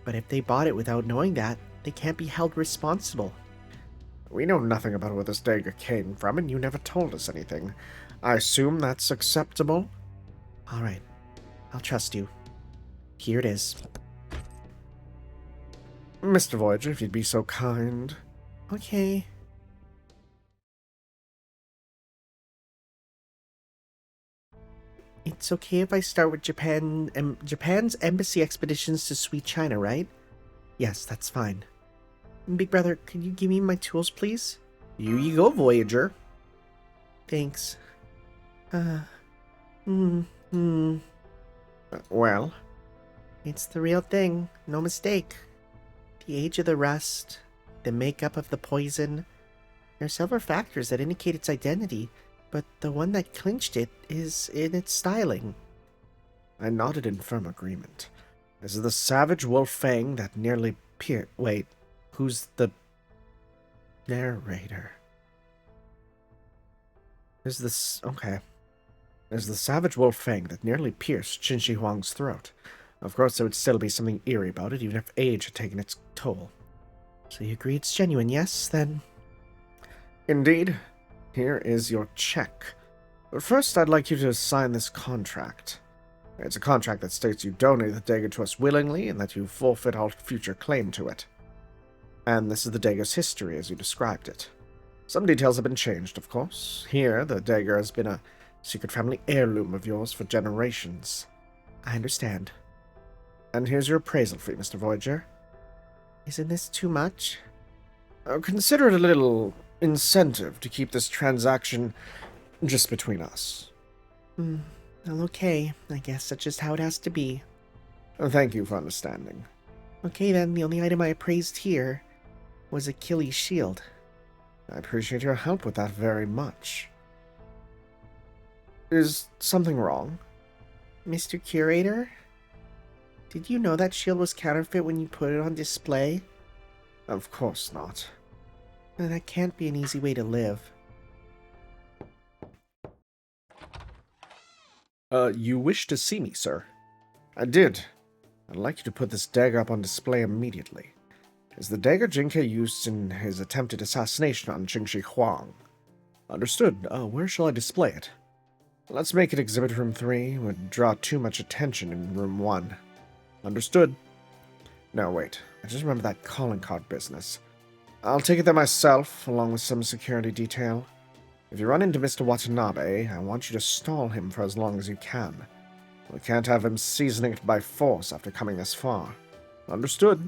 But if they bought it without knowing that, they can't be held responsible. We know nothing about where this dagger came from, and you never told us anything. I assume that's acceptable? All right. I'll trust you. Here it is. Mr. Voyager, if you'd be so kind. Okay. It's okay if I start with Japan's embassy expeditions to Sweet China, right? Yes, that's fine. Big brother, could you give me my tools, please? Here you go, Voyager. Thanks. Well? It's the real thing, no mistake. The age of the rust, the makeup of the poison. There are several factors that indicate its identity, but the one that clinched it is in its styling. I nodded in firm agreement. This is the savage wolf fang that nearly Wait, who's the narrator? Okay. There's the savage wolf fang that nearly pierced Qinshi Huang's throat. Of course, there would still be something eerie about it, even if age had taken its toll. So you agree it's genuine, yes? Then... Indeed. Here is your check. But first, I'd like you to sign this contract. It's a contract that states you donate the dagger to us willingly and that you forfeit all future claim to it. And this is the dagger's history as you described it. Some details have been changed, of course. Here, the dagger has been a secret family heirloom of yours for generations. I understand. And here's your appraisal fee, Mr. Voyager. Isn't this too much? Consider it a little incentive to keep this transaction just between us. Well, okay. I guess that's just how it has to be. Thank you for understanding. Okay then, the only item I appraised here was Achilles' shield. I appreciate your help with that very much. Is something wrong? Mr. Curator? Did you know that shield was counterfeit when you put it on display? Of course not. That can't be an easy way to live. You wish to see me, sir? I did. I'd like you to put this dagger up on display immediately. Is the dagger Jinkei used in his attempted assassination on Qingshi Huang? Understood. Where shall I display it? Let's make it Exhibit Room 3. It would draw too much attention in Room 1. Understood. No, wait. I just remember that calling card business. I'll take it there myself, along with some security detail. If you run into Mr. Watanabe, I want you to stall him for as long as you can. We can't have him seasoning it by force after coming this far. Understood.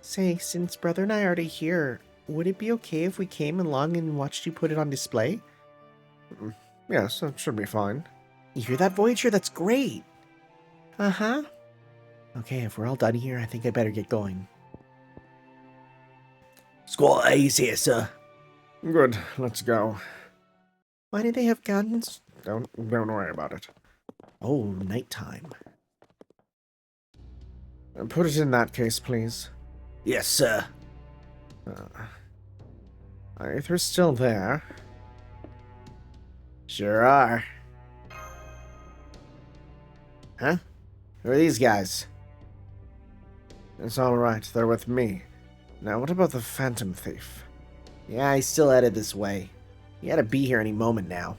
Say, since brother and I are already here, would it be okay if we came along and watched you put it on display? Yes, that should be fine. You hear that, Voyager? That's great! Uh-huh. Okay, if we're all done here, I think I better get going. Squad A's here, sir. Good, let's go. Why do they have guns? Don't worry about it. Oh, nighttime. Put it in that case, please. Yes, sir. If you're still there. Sure are. Huh? Who are these guys? It's alright, they're with me. Now, what about the Phantom Thief? Yeah, he's still headed this way. He ought to be here any moment now.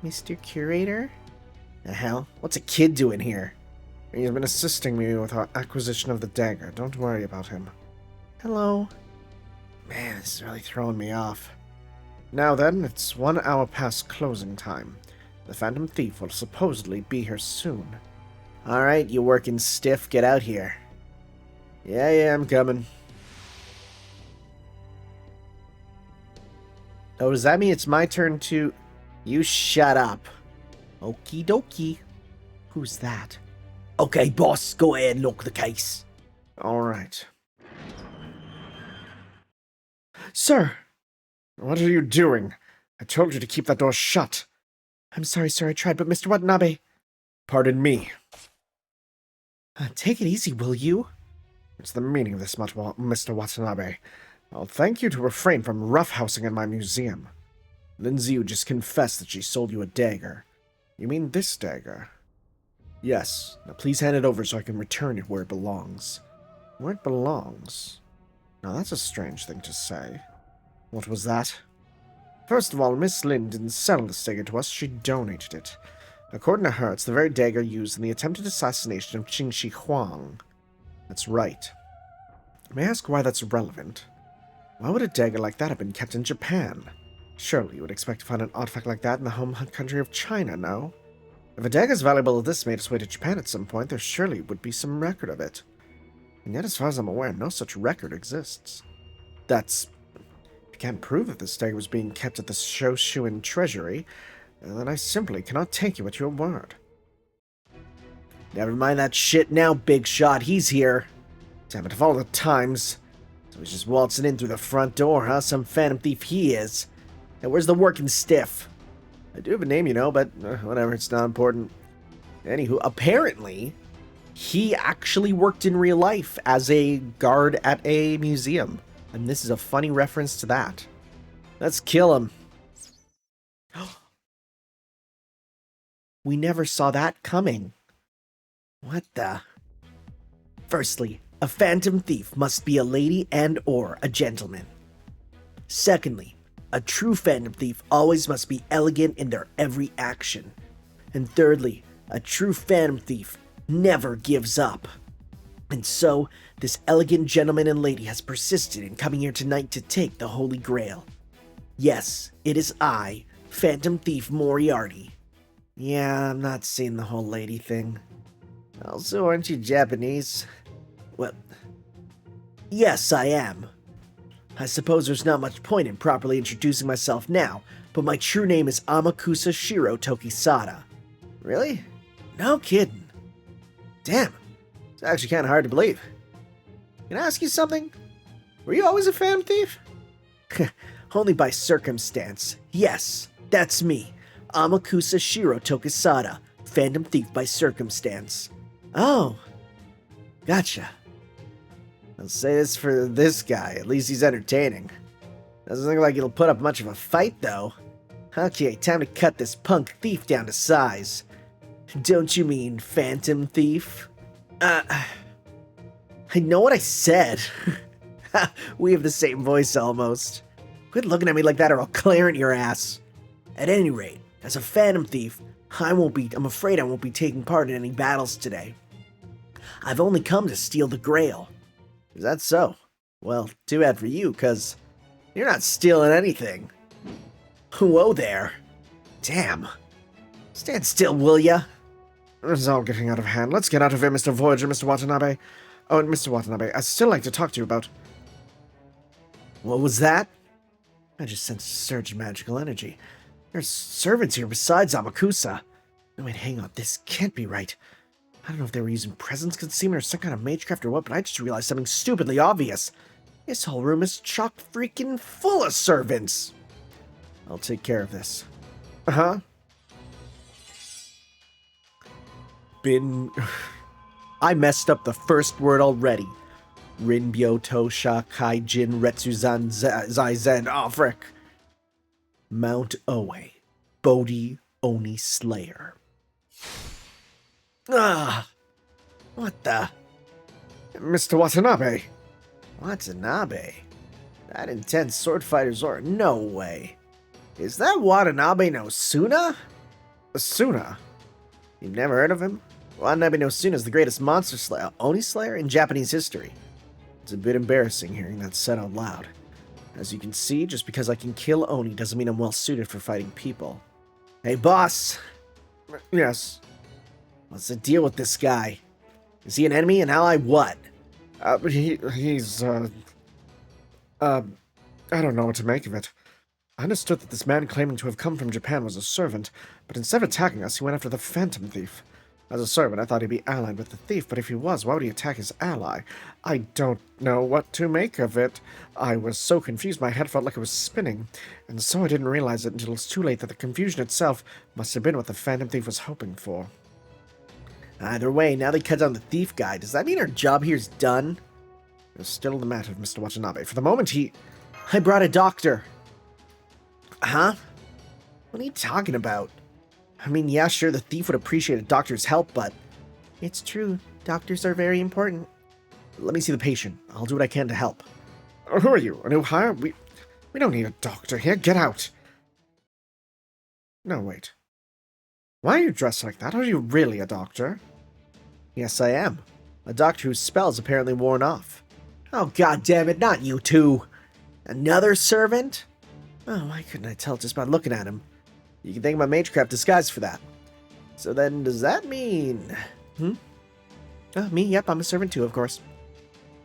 Mr. Curator? The hell? What's a kid doing here? He's been assisting me with our acquisition of the dagger. Don't worry about him. Hello. Man, this is really throwing me off. Now then, it's 1 hour past closing time. The Phantom Thief will supposedly be here soon. Alright, you working stiff, get out here. Yeah, I'm coming. Oh, does that mean it's my turn to... You shut up. Okie dokie. Who's that? Okay, boss, go ahead and lock the case. All right. Sir! What are you doing? I told you to keep that door shut. I'm sorry, sir, I tried, but Mr. Watanabe... Pardon me. take it easy, will you? What's the meaning of this, Mr. Watanabe? I'll thank you to refrain from roughhousing in my museum. Lindsay just confessed that she sold you a dagger. You mean this dagger? Yes. Now please hand it over so I can return it where it belongs. Where it belongs? Now that's a strange thing to say. What was that? First of all, Miss Lin didn't sell this dagger to us, she donated it. According to her, it's the very dagger used in the attempted assassination of Qingshi Huang. That's right. May I ask why that's relevant? Why would a dagger like that have been kept in Japan? Surely you would expect to find an artifact like that in the home country of China, no? If a dagger as valuable as this made its way to Japan at some point, there surely would be some record of it. And yet, as far as I'm aware, no such record exists. That's... If you can't prove that this dagger was being kept at the Shoshuin treasury, then I simply cannot take you at your word. Never mind that shit now, big shot. He's here. Damn it, of all the times. So he's just waltzing in through the front door, huh? Some phantom thief he is. And where's the working stiff? I do have a name, you know, but whatever, it's not important. Anywho, apparently, he actually worked in real life as a guard at a museum. And this is a funny reference to that. Let's kill him. We never saw that coming. What the? Firstly, a phantom thief must be a lady and or a gentleman. Secondly, a true phantom thief always must be elegant in their every action. And thirdly, a true phantom thief never gives up. And so, this elegant gentleman and lady has persisted in coming here tonight to take the Holy Grail. Yes, it is I, Phantom Thief Moriarty. Yeah, I'm not seeing the whole lady thing. Also, aren't you Japanese? Well, yes, I am. I suppose there's not much point in properly introducing myself now, but my true name is Amakusa Shiro Tokisada. Really? No kidding. Damn, it's actually kind of hard to believe. Can I ask you something? Were you always a phantom thief? Only by circumstance. Yes, that's me. Amakusa Shiro Tokisada, phantom thief by circumstance. Oh, gotcha. I'll say this for this guy, at least he's entertaining. Doesn't look like he'll put up much of a fight, though. Okay, time to cut this punk thief down to size. Don't you mean phantom thief? I know what I said. We have the same voice almost. Quit looking at me like that or I'll clear in your ass. At any rate, as a phantom thief, I'm afraid I won't be taking part in any battles today. I've only come to steal the Grail. Is that so? Well, too bad for you, cause you're not stealing anything. Whoa there. Damn. Stand still, will ya? This is all getting out of hand. Let's get out of here, Mr. Voyager, Mr. Watanabe. Oh, and Mr. Watanabe, I'd still like to talk to you about... What was that? I just sensed a surge of magical energy. There's servants here besides Amakusa. No, wait, hang on. This can't be right. I don't know if they were using presence concealment or some kind of magecraft or what, but I just realized something stupidly obvious. This whole room is chock freaking full of servants. I'll take care of this. Uh-huh. I messed up the first word already. Rinbyo Tosha Kaijin Retsuzan Zaizen. Oh, frick. Mount Oe. Bodhi Oni Slayer. Ah! What the? Mr. Watanabe. Watanabe? That intense sword fighter's aura? No way. Is that Watanabe no Suna? Suna? You've never heard of him? Watanabe no Suna is the greatest monster slayer, Oni Slayer, in Japanese history. It's a bit embarrassing hearing that said out loud. As you can see, just because I can kill Oni doesn't mean I'm well suited for fighting people. Hey, boss! Yes? What's the deal with this guy? Is he an enemy, an ally, what? I don't know what to make of it. I understood that this man claiming to have come from Japan was a servant, but instead of attacking us, he went after the phantom thief. As a servant, I thought he'd be allied with the thief, but if he was, why would he attack his ally? I don't know what to make of it. I was so confused my head felt like it was spinning, and so I didn't realize it until it was too late that the confusion itself must have been what the phantom thief was hoping for. Either way, now they cut down the thief guy. Does that mean our job here's done? It's still the matter of Mr. Watanabe. For the moment, I brought a doctor. Huh? What are you talking about? I mean, yeah, sure, the thief would appreciate a doctor's help, but... It's true. Doctors are very important. Let me see the patient. I'll do what I can to help. Who are you? A new hire? We don't need a doctor here. Get out. No, wait. Why are you dressed like that? Are you really a doctor? Yes, I am. A doctor whose spell's apparently worn off. Oh, god damn it, not you two. Another servant? Oh, why couldn't I tell just by looking at him? You can thank my magecraft disguise for that. So then, does that mean... Oh, me? Yep, I'm a servant too, of course.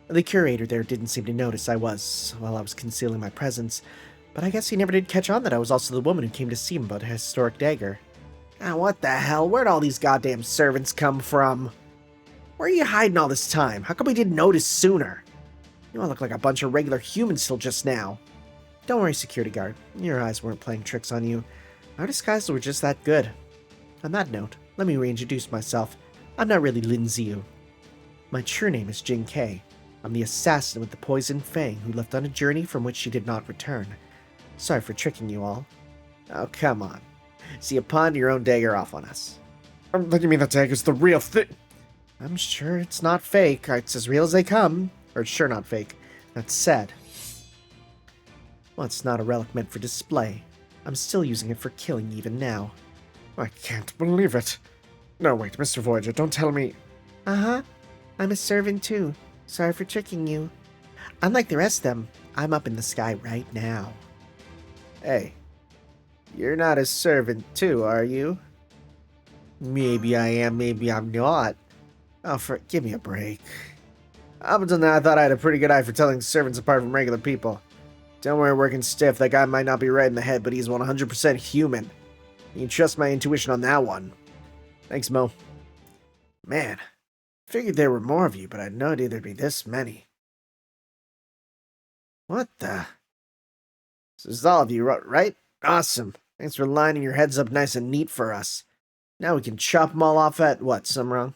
The curator there didn't seem to notice while I was concealing my presence, but I guess he never did catch on that I was also the woman who came to see him about a historic dagger. Ah, what the hell? Where'd all these goddamn servants come from? Where are you hiding all this time? How come we didn't notice sooner? You all look like a bunch of regular humans still just now. Don't worry, security guard. Your eyes weren't playing tricks on you. Our disguises were just that good. On that note, let me reintroduce myself. I'm not really Lin Ziyu. My true name is Jin Kei. I'm the assassin with the poisoned fang who left on a journey from which she did not return. Sorry for tricking you all. Oh, come on. So you pawned your own dagger off on us. Then you mean that dagger's the real thing? I'm sure it's not fake. It's as real as they come. Or it's sure not fake. That said, well, it's not a relic meant for display. I'm still using it for killing even now. I can't believe it. No, wait, Mr. Voyager, don't tell me... Uh-huh. I'm a servant too. Sorry for tricking you. Unlike the rest of them, I'm up in the sky right now. Hey, you're not a servant too, are you? Maybe I am, maybe I'm not. Oh, give me a break. Up until now, I thought I had a pretty good eye for telling servants apart from regular people. Don't worry, working stiff. That guy might not be right in the head, but he's 100% human. You can trust my intuition on that one. Thanks, Mo. Man, figured there were more of you, but I had no idea there'd be this many. What the? This is all of you, right? Awesome. Thanks for lining your heads up nice and neat for us. Now we can chop them all off at what, some wrong?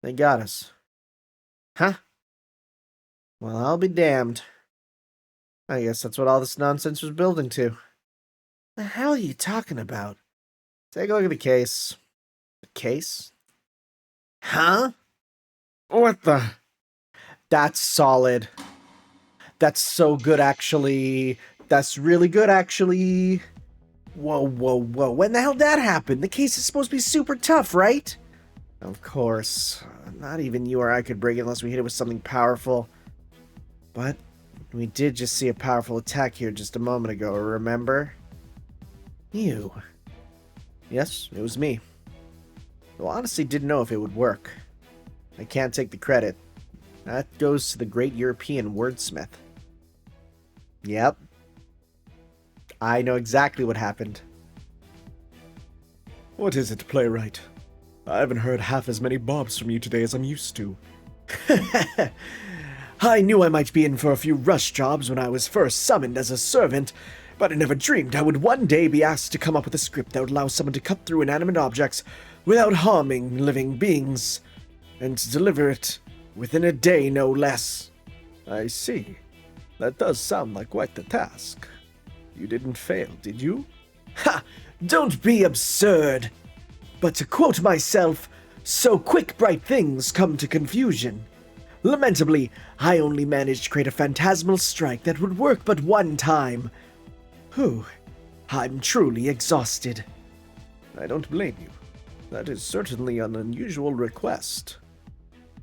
They got us. Huh? Well, I'll be damned. I guess that's what all this nonsense was building to. The hell are you talking about? Take a look at the case. The case? Huh? What the? That's solid. That's so good, actually. That's really good, actually. Whoa, whoa, whoa. When the hell did that happen? The case is supposed to be super tough, right? Of course. Not even you or I could break it unless we hit it with something powerful. But we did just see a powerful attack here just a moment ago, remember? You. Yes, it was me. Well, honestly didn't know if it would work. I can't take the credit. That goes to the great European wordsmith. Yep. I know exactly what happened. What is it, playwright? I haven't heard half as many bobs from you today as I'm used to. I knew I might be in for a few rush jobs when I was first summoned as a servant, but I never dreamed I would one day be asked to come up with a script that would allow someone to cut through inanimate objects without harming living beings, and to deliver it within a day, no less. I see. That does sound like quite the task. You didn't fail, did you? Ha! Don't be absurd! But to quote myself, so quick bright things come to confusion. Lamentably, I only managed to create a phantasmal strike that would work but one time. Whew, I'm truly exhausted. I don't blame you. That is certainly an unusual request.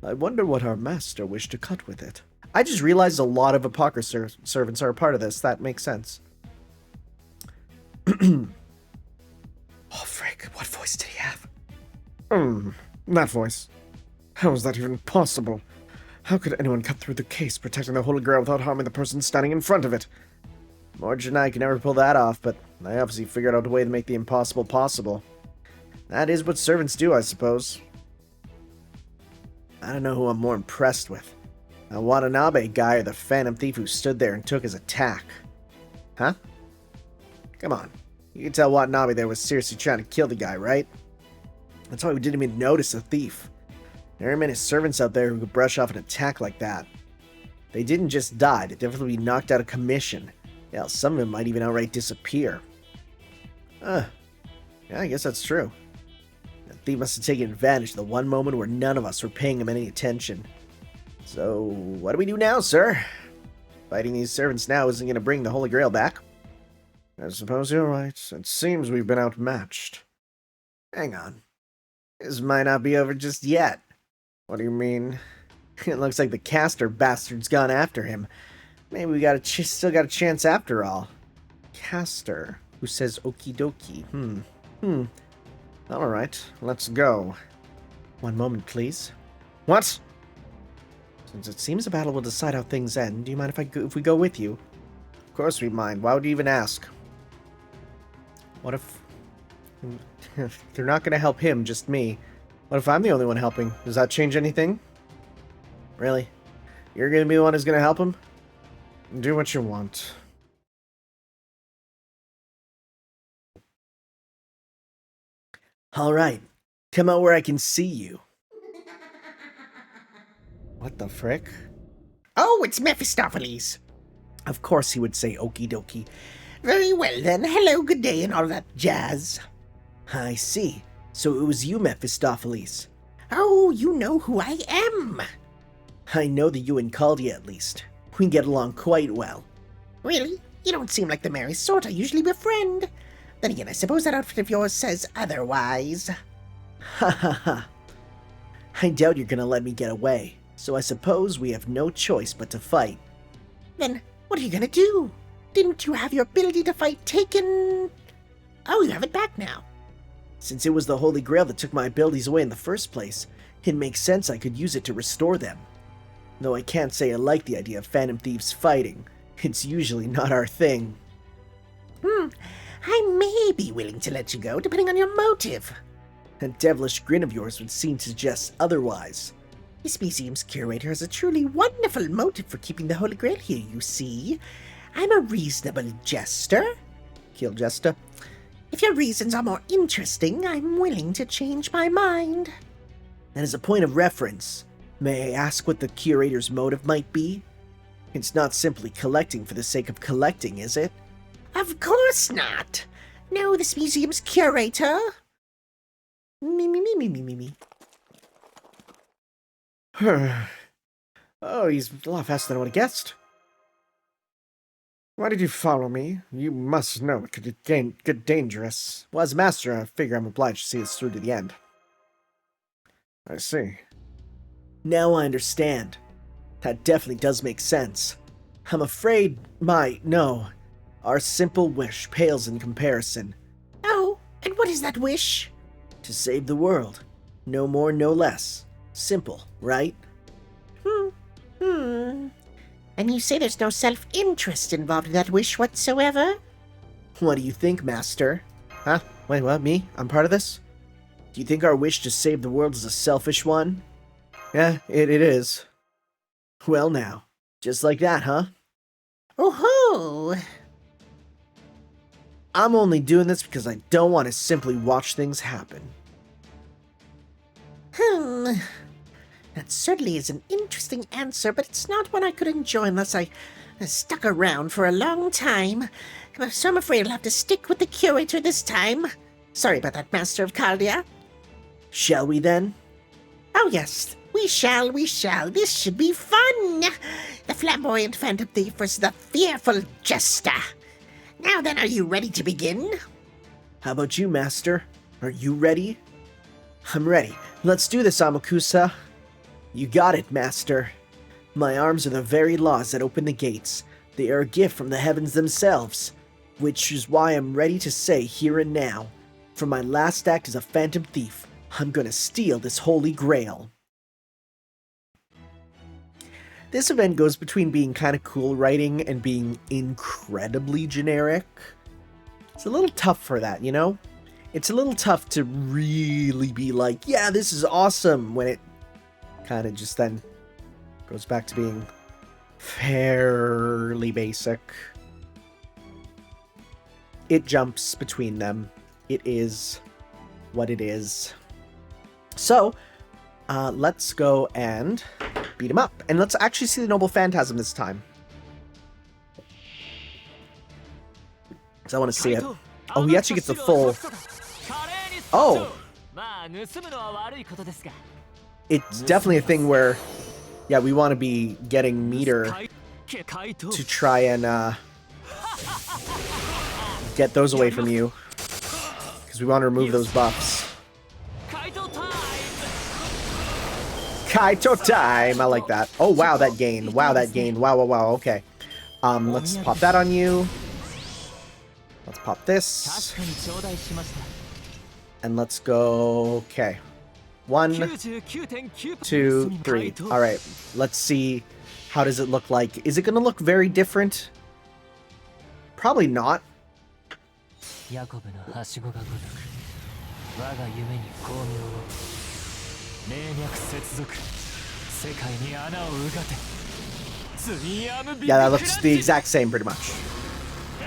I wonder what our master wished to cut with it. I just realized a lot of apocryphal servants are a part of this. That makes sense. Oh, frick, what voice did he have? That voice. How is that even possible? How could anyone cut through the case, protecting the Holy Grail without harming the person standing in front of it? Morge and I could never pull that off, but I obviously figured out a way to make the impossible possible. That is what servants do, I suppose. I don't know who I'm more impressed with. The Watanabe guy or the Phantom Thief who stood there and took his attack. Huh? Come on. You can tell Watanabe there was seriously trying to kill the guy, right? That's why we didn't even notice the thief. There are many servants out there who could brush off an attack like that. They didn't just die, they'd definitely be knocked out of commission. Hell, some of them might even outright disappear. Yeah, I guess that's true. The thief must have taken advantage of the one moment where none of us were paying him any attention. So, what do we do now, sir? Fighting these servants now isn't going to bring the Holy Grail back. I suppose you're right. It seems we've been outmatched. Hang on. This might not be over just yet. What do you mean? It looks like the caster bastard's gone after him. Maybe we still got a chance after all. Caster, who says okie dokie. Alright, let's go. One moment, please. What? Since it seems the battle will decide how things end, do you mind if we go with you? Of course we mind. Why would you even ask? What if... They're not going to help him, just me. What if I'm the only one helping? Does that change anything? Really? You're going to be the one who's going to help him? Do what you want. Alright. Come out where I can see you. What the frick? Oh, it's Mephistopheles. Of course he would say okie dokie. Very well then. Hello, good day, and all that jazz. I see. So it was you, Mephistopheles. Oh, you know who I am. I know that you and Caldia, at least. We get along quite well. Really? You don't seem like the merry sort I usually befriend. Then again, I suppose that outfit of yours says otherwise. Ha ha ha. I doubt you're gonna let me get away, so I suppose we have no choice but to fight. Then, what are you gonna do? Didn't you have your ability to fight taken? Oh, you have it back now. Since it was the Holy Grail that took my abilities away in the first place, it makes sense I could use it to restore them. Though I can't say I like the idea of Phantom Thieves fighting. It's usually not our thing. I may be willing to let you go, depending on your motive. A devilish grin of yours would seem to suggest otherwise. This museum's curator has a truly wonderful motive for keeping the Holy Grail here, you see. I'm a reasonable jester. Kill Jester. If your reasons are more interesting, I'm willing to change my mind. And as a point of reference, may I ask what the curator's motive might be? It's not simply collecting for the sake of collecting, is it? Of course not. No, this museum's curator. Me. Oh, he's a lot faster than I would have guessed. Why did you follow me? You must know it could get dangerous. Well, as master, I figure I'm obliged to see this through to the end. I see. Now I understand. That definitely does make sense. I'm afraid our simple wish pales in comparison. Oh, and what is that wish? To save the world. No more, no less. Simple, right? And you say there's no self-interest involved in that wish whatsoever? What do you think, Master? Huh? Wait, what? Me? I'm part of this? Do you think our wish to save the world is a selfish one? Yeah, it is. Well now, just like that, huh? Oh-ho! I'm only doing this because I don't want to simply watch things happen. That certainly is an interesting answer, but it's not one I could enjoy unless I stuck around for a long time. So I'm afraid I'll have to stick with the curator this time. Sorry about that, Master of Caldia. Shall we then? Oh yes, we shall. This should be fun. The flamboyant Phantom Thief versus the fearful Jester. Now then, are you ready to begin? How about you, Master? Are you ready? I'm ready. Let's do this, Amakusa. You got it, Master. My arms are the very laws that open the gates. They are a gift from the heavens themselves, which is why I'm ready to say here and now, for my last act as a Phantom Thief, I'm gonna steal this Holy Grail. this event goes between being kind of cool writing and being incredibly generic. It's a little tough for that, you know? It's a little tough to really be like, yeah, this is awesome, when it kind of just then goes back to being fairly basic. It jumps between them. It is what it is. So, let's go and beat him up. And let's actually see the Noble Phantasm this time. Because I want to see it. Oh, he actually gets the full... Oh! It's definitely a thing where, yeah, we want to be getting Meteor to try and get those away from you. Because we want to remove those buffs. Kaito time! I like that. Oh, wow, that gain. Wow, that gain. Wow, wow, wow, okay. Let's pop that on you. Let's pop this. And let's go... Okay. 1, 2, 3. Alright, let's see. How does it look like? Is it going to look very different? Probably not. Yeah, that looks the exact same pretty much.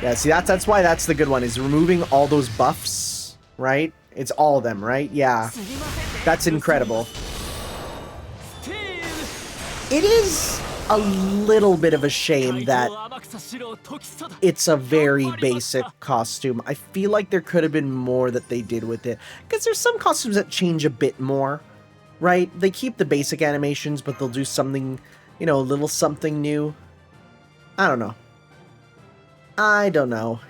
Yeah, see, that's why that's the good one, is removing all those buffs, right? It's all of them, right? Yeah. That's incredible. It is a little bit of a shame that it's a very basic costume. I feel like there could have been more that they did with it. Because there's some costumes that change a bit more, right? They keep the basic animations, but they'll do something, you know, a little something new. I don't know. I don't know.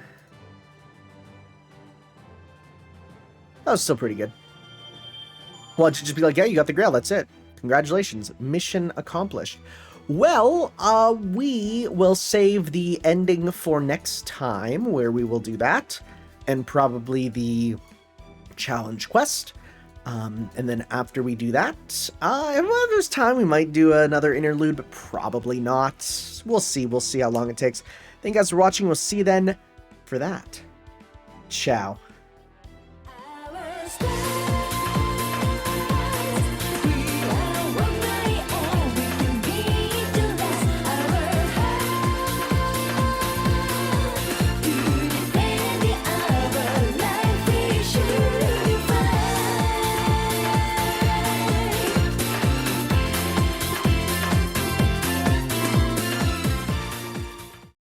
That was still pretty good. Well, it should just be like, yeah, you got the Grail, that's it. Congratulations, mission accomplished. Well, we will save the ending for next time, where we will do that, and probably the challenge quest. And then after we do that, if there's time, we might do another interlude, but probably not. We'll see how long it takes. Thank you guys for watching. We'll see you then for that. Ciao.